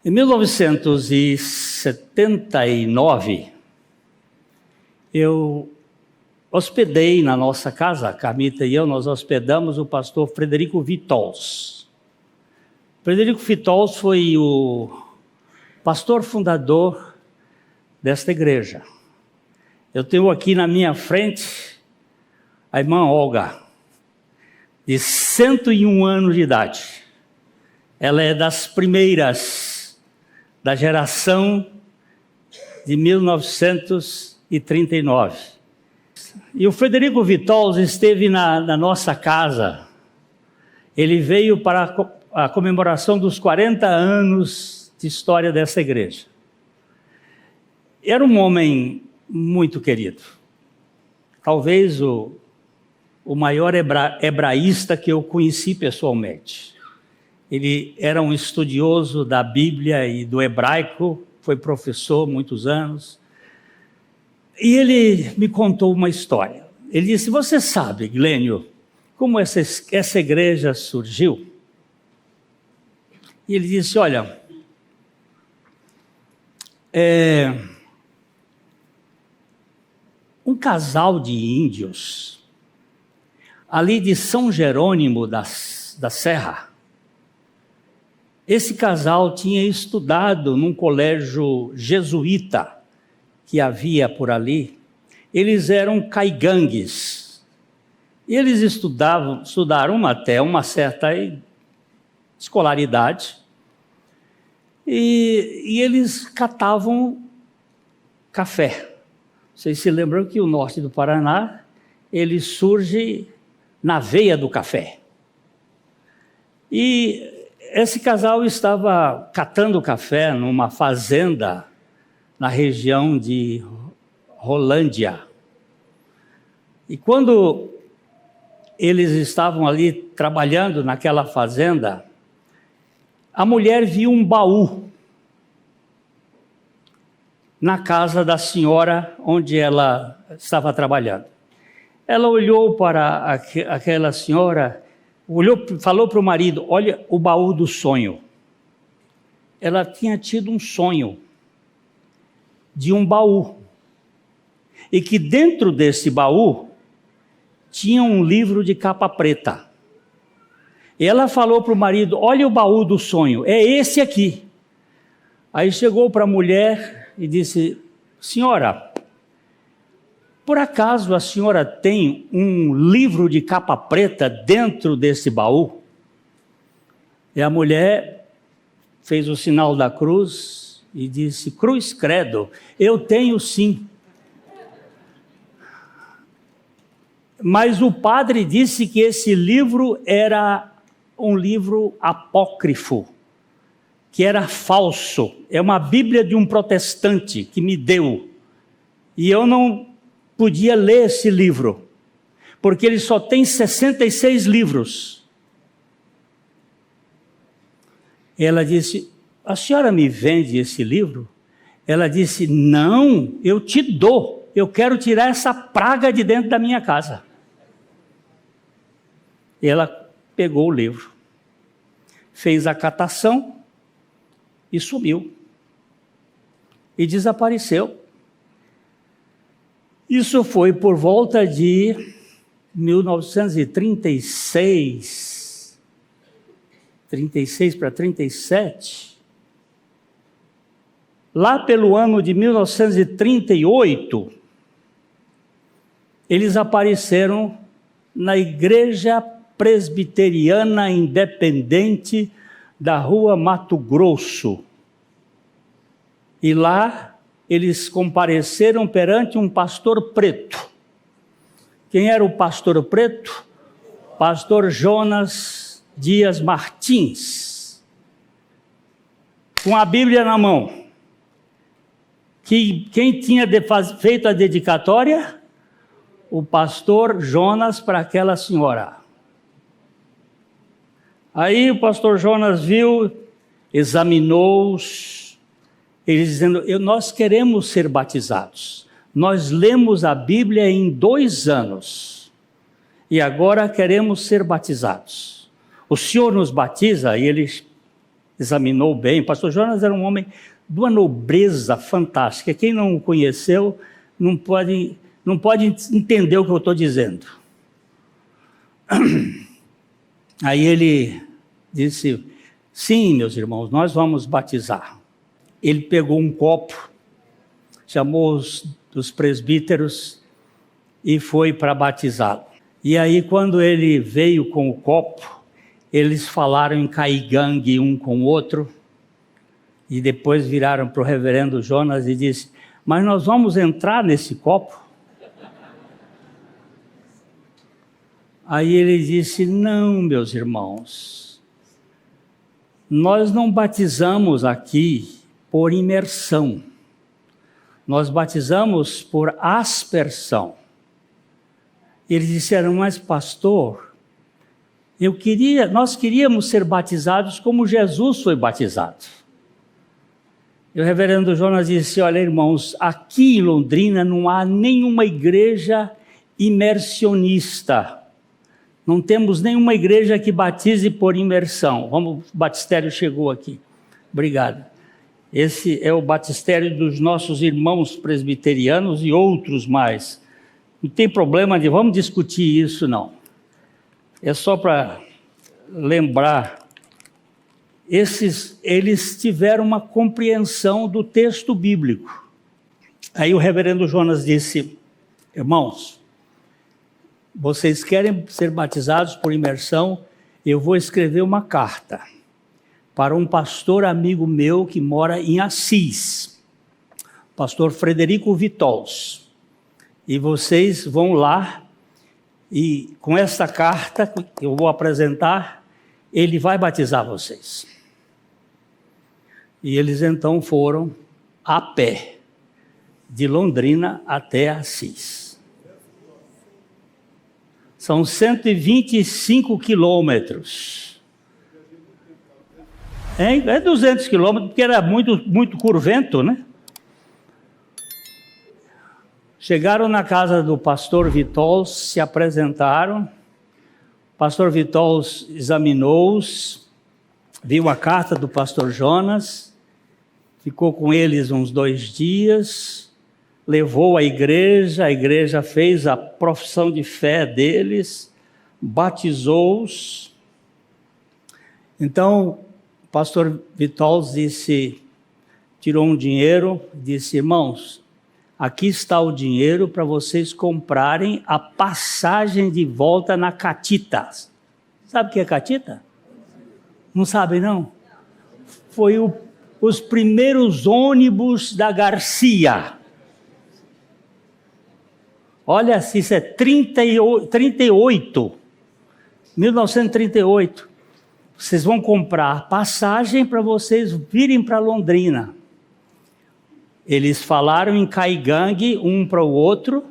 Em 1979, eu hospedei na nossa casa, a Carmita e eu, nós hospedamos o pastor Frederico Vitols. Frederico Vitols foi o pastor fundador desta igreja. Eu tenho aqui na minha frente a irmã Olga, de 101 anos de idade. Ela é das primeiras da geração de 1939. E o Frederico Vitols esteve na nossa casa. Ele veio para a comemoração dos 40 anos de história dessa igreja. Era um homem muito querido. Talvez o maior hebraísta que eu conheci pessoalmente. Ele era um estudioso da Bíblia e do hebraico, foi professor muitos anos. E ele me contou uma história. Ele disse: você sabe, Glênio, como essa igreja surgiu? E ele disse: olha, um casal de índios, ali de São Jerônimo da Serra, esse casal tinha estudado num colégio jesuíta que havia por ali. Eles eram caigangues. Eles estudaram até uma certa escolaridade e eles catavam café. Vocês se lembram que o norte do Paraná, ele surge na veia do café. E esse casal estava catando café numa fazenda na região de Rolândia. E quando eles estavam ali trabalhando naquela fazenda, a mulher viu um baú na casa da senhora onde ela estava trabalhando. Ela olhou para aquela senhora, falou para o marido: olha o baú do sonho. Ela tinha tido um sonho de um baú, e que dentro desse baú tinha um livro de capa preta. E ela falou para o marido: olha o baú do sonho, é esse aqui. Aí chegou para a mulher e disse: senhora, por acaso a senhora tem um livro de capa preta dentro desse baú? E a mulher fez o sinal da cruz e disse: cruz credo, eu tenho sim. Mas o padre disse que esse livro era um livro apócrifo, que era falso. É uma Bíblia de um protestante que me deu. E eu não podia ler esse livro, porque ele só tem 66 livros. Ela disse: a senhora me vende esse livro? Ela disse: não, eu te dou. Eu quero tirar essa praga de dentro da minha casa. E ela pegou o livro, fez a catação e sumiu. E desapareceu. Isso foi por volta de 1936, 36 para 37. Lá pelo ano de 1938, eles apareceram na Igreja Presbiteriana Independente da Rua Mato Grosso. E lá eles compareceram perante um pastor preto. Quem era o pastor preto? Pastor Jonas Dias Martins, com a Bíblia na mão. Quem tinha feito a dedicatória? O pastor Jonas para aquela senhora. Aí o pastor Jonas viu, examinou-os, eles dizendo: nós queremos ser batizados. Nós lemos a Bíblia em 2 anos e agora queremos ser batizados. O senhor nos batiza? E eles examinou bem. O pastor Jonas era um homem de uma nobreza fantástica. Quem não o conheceu não pode entender o que eu estou dizendo. Aí ele disse, sim, meus irmãos, nós vamos batizar. Ele pegou um copo, chamou os presbíteros e foi para batizá-lo. E aí, quando ele veio com o copo, eles falaram em caigangue um com o outro, e depois viraram para o reverendo Jonas e disse, mas nós vamos entrar nesse copo? Aí ele disse, não, meus irmãos, nós não batizamos aqui por imersão, nós batizamos por aspersão. Eles disseram, mas pastor, nós queríamos ser batizados como Jesus foi batizado. E o reverendo Jonas disse, olha irmãos, aqui em Londrina não há nenhuma igreja imersionista. Não temos nenhuma igreja que batize por imersão. O batistério chegou aqui. Obrigado. Esse é o batistério dos nossos irmãos presbiterianos e outros mais. Não tem problema vamos discutir isso, não. É só para lembrar. Eles tiveram uma compreensão do texto bíblico. Aí o reverendo Jonas disse, irmãos, vocês querem ser batizados por imersão? Eu vou escrever uma carta para um pastor amigo meu que mora em Assis, pastor Frederico Vitols. E vocês vão lá e com esta carta que eu vou apresentar, ele vai batizar vocês. E eles então foram a pé, de Londrina até Assis. São 125 quilômetros. É 200 quilômetros, porque era muito curvento, né? Chegaram na casa do pastor Vitols, se apresentaram. O pastor Vitols examinou-os, viu a carta do pastor Jonas, ficou com eles uns 2 dias, levou a igreja fez a profissão de fé deles, batizou-os. Então, o pastor Vitols tirou um dinheiro, disse, irmãos, aqui está o dinheiro para vocês comprarem a passagem de volta na Catita. Sabe o que é Catita? Não sabem, não? Foi os primeiros ônibus da Garcia. Olha, isso é 1938. Vocês vão comprar passagem para vocês virem para Londrina. Eles falaram em caigangue um para o outro,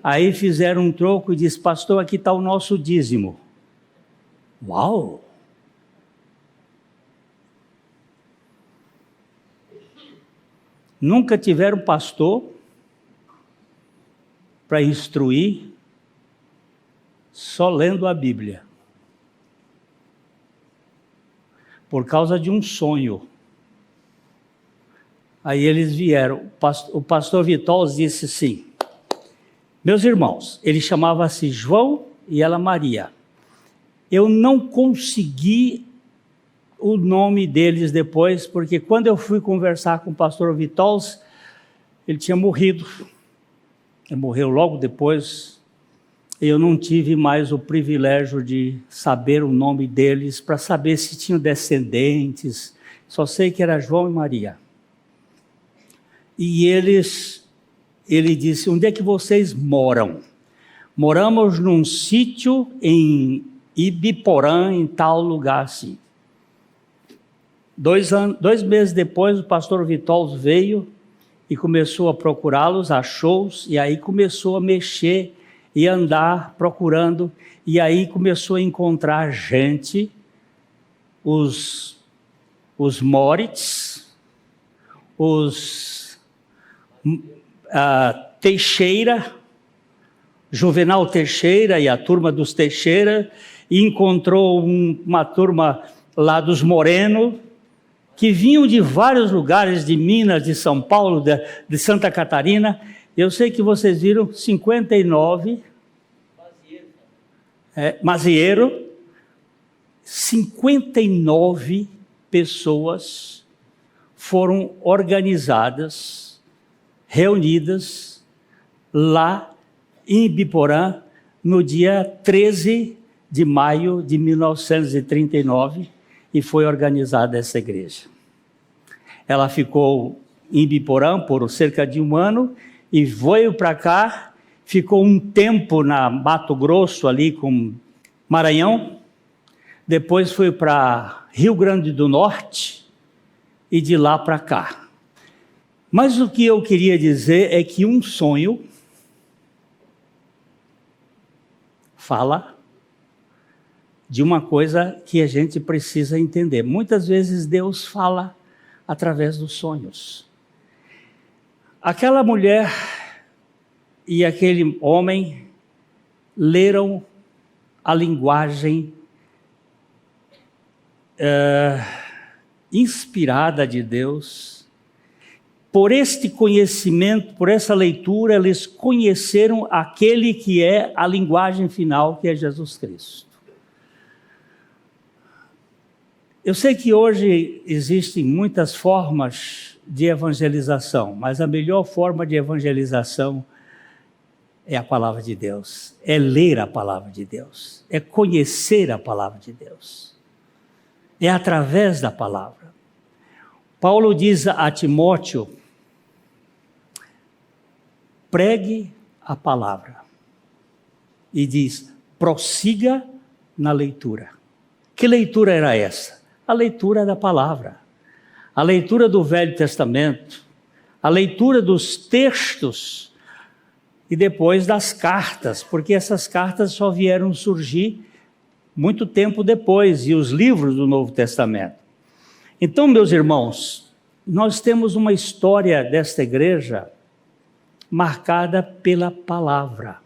aí fizeram um troco e disse, pastor, aqui está o nosso dízimo. Uau! Nunca tiveram pastor para instruir, só lendo a Bíblia. Por causa de um sonho. Aí eles vieram, o pastor Vitols disse assim, meus irmãos, ele chamava-se João e ela Maria. Eu não consegui o nome deles depois, porque quando eu fui conversar com o pastor Vitols, ele tinha morrido. Ele morreu logo depois. Eu não tive mais o privilégio de saber o nome deles, para saber se tinham descendentes. Só sei que era João e Maria. E ele disse, onde é que vocês moram? Moramos num sítio em Ibiporã, em tal lugar assim. 2 meses depois, o pastor Vitols veio e começou a procurá-los, achou-os, e aí começou a mexer e andar procurando, e aí começou a encontrar gente, os Moritz, Teixeira, Juvenal Teixeira e a turma dos Teixeira, e encontrou uma turma lá dos Moreno, que vinham de vários lugares, de Minas, de São Paulo, de Santa Catarina. Eu sei que vocês viram 59, Mazieiro, 59 pessoas foram organizadas, reunidas lá em Ibiporã, no dia 13 de maio de 1939, e foi organizada essa igreja. Ela ficou em Ibiporã por cerca de um ano e veio para cá, ficou um tempo na Mato Grosso, ali com Maranhão, depois foi para Rio Grande do Norte e de lá para cá. Mas o que eu queria dizer é que um sonho fala de uma coisa que a gente precisa entender. Muitas vezes Deus fala através dos sonhos. Aquela mulher e aquele homem leram a linguagem inspirada de Deus. Por este conhecimento, por essa leitura, eles conheceram aquele que é a linguagem final, que é Jesus Cristo. Eu sei que hoje existem muitas formas de evangelização, mas a melhor forma de evangelização é a palavra de Deus, é ler a palavra de Deus, é conhecer a palavra de Deus, é através da palavra. Paulo diz a Timóteo: pregue a palavra, e diz: prossiga na leitura. Que leitura era essa? A leitura da palavra, a leitura do Velho Testamento, a leitura dos textos e depois das cartas, porque essas cartas só vieram surgir muito tempo depois, e os livros do Novo Testamento. Então, meus irmãos, nós temos uma história desta igreja marcada pela palavra.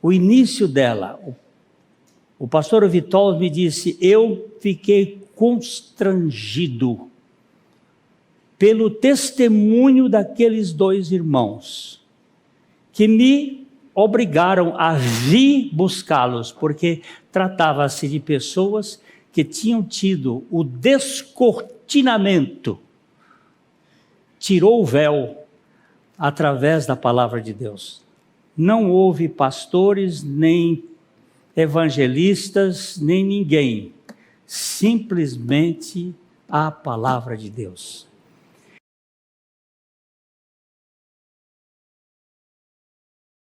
O início dela, o pastor Vitor me disse: eu fiquei constrangido pelo testemunho daqueles dois irmãos, que me obrigaram a vir buscá-los, porque tratava-se de pessoas que tinham tido o descortinamento, tirou o véu através da palavra de Deus. Não houve pastores, nem evangelistas, nem ninguém, simplesmente a palavra de Deus.